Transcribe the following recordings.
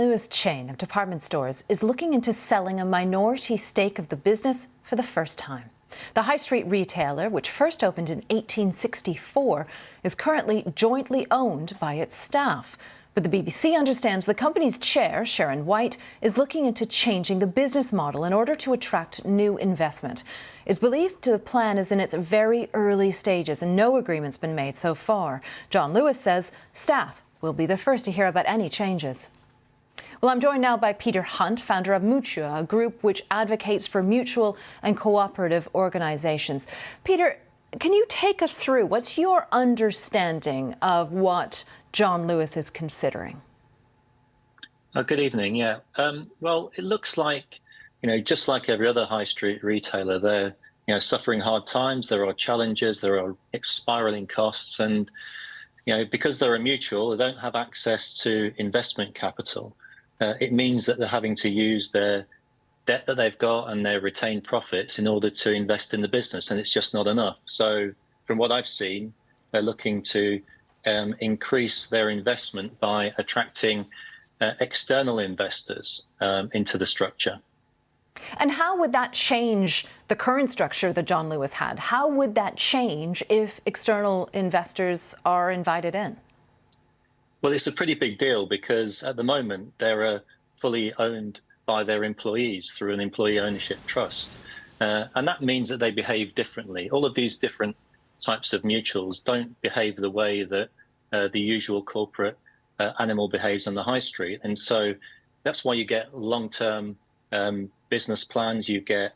Lewis chain of department stores is looking into selling a minority stake of the business for the first time. The high street retailer, which first opened in 1864, is currently jointly owned by its staff. But the BBC understands the company's chair, Sharon White, is looking into changing the business model in order to attract new investment. It's believed the plan is in its very early stages and no agreement's been made so far. John Lewis says staff will be the first to hear about any changes. Well, I'm joined now by Peter Hunt, founder of Mutuo, a group which advocates for mutual and cooperative organisations. Peter, can you take us through what's your understanding of what John Lewis is considering? Good evening. Yeah. Well, it looks like, just like every other high street retailer, they're, suffering hard times. There are challenges. There are spiraling costs, and because they're a mutual, they don't have access to investment capital. It means that they're having to use their debt that they've got and their retained profits in order to invest in the business, and it's just not enough. So from what I've seen, they're looking to increase their investment by attracting external investors into the structure. And how would that change the current structure that John Lewis had? How would that change if external investors are invited in? Well, it's a pretty big deal because at the moment they're fully owned by their employees through an employee ownership trust. And that means that they behave differently. All of these different types of mutuals don't behave the way that the usual corporate animal behaves on the high street. And so that's why you get long-term business plans, you get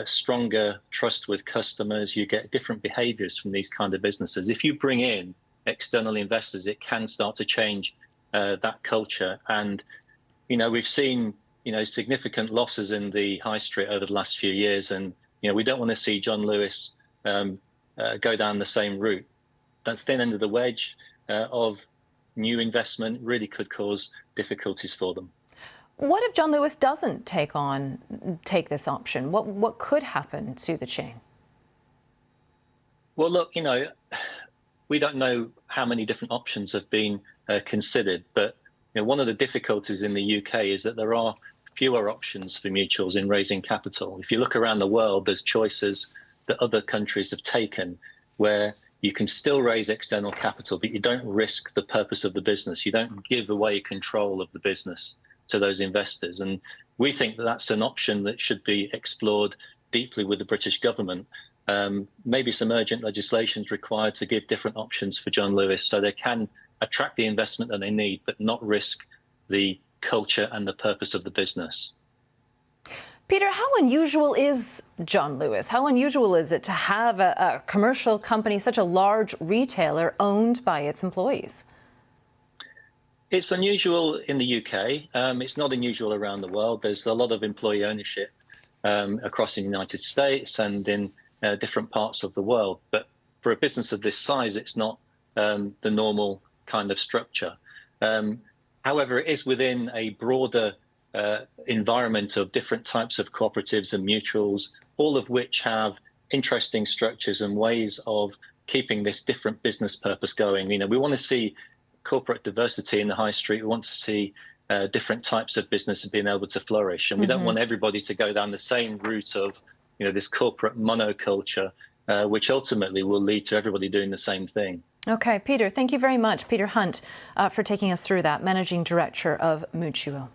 stronger trust with customers, you get different behaviors from these kind of businesses. If you bring in external investors, it can start to change that culture. And, we've seen, significant losses in the high street over the last few years. And, we don't want to see John Lewis go down the same route. That thin end of the wedge of new investment really could cause difficulties for them. What if John Lewis doesn't take this option? What could happen to the chain? Well, look, we don't know how many different options have been considered, but one of the difficulties in the UK is that there are fewer options for mutuals in raising capital. If you look around the world, there's choices that other countries have taken where you can still raise external capital, but you don't risk the purpose of the business. You don't give away control of the business to those investors. And we think that that's an option that should be explored deeply with the British government. Maybe some urgent legislation is required to give different options for John Lewis so they can attract the investment that they need, but not risk the culture and the purpose of the business. Peter, how unusual is John Lewis? How unusual is it to have a commercial company, such a large retailer, owned by its employees? It's unusual in the UK. It's not unusual around the world. There's a lot of employee ownership across the United States and in different parts of the world. But for a business of this size, it's not the normal kind of structure. However, it is within a broader environment of different types of cooperatives and mutuals, all of which have interesting structures and ways of keeping this different business purpose going. We want to see corporate diversity in the high street. We want to see different types of business being able to flourish. And we don't want everybody to go down the same route of this corporate monoculture, which ultimately will lead to everybody doing the same thing. Okay, Peter, thank you very much. Peter Hunt for taking us through that, Managing Director of Mutuo.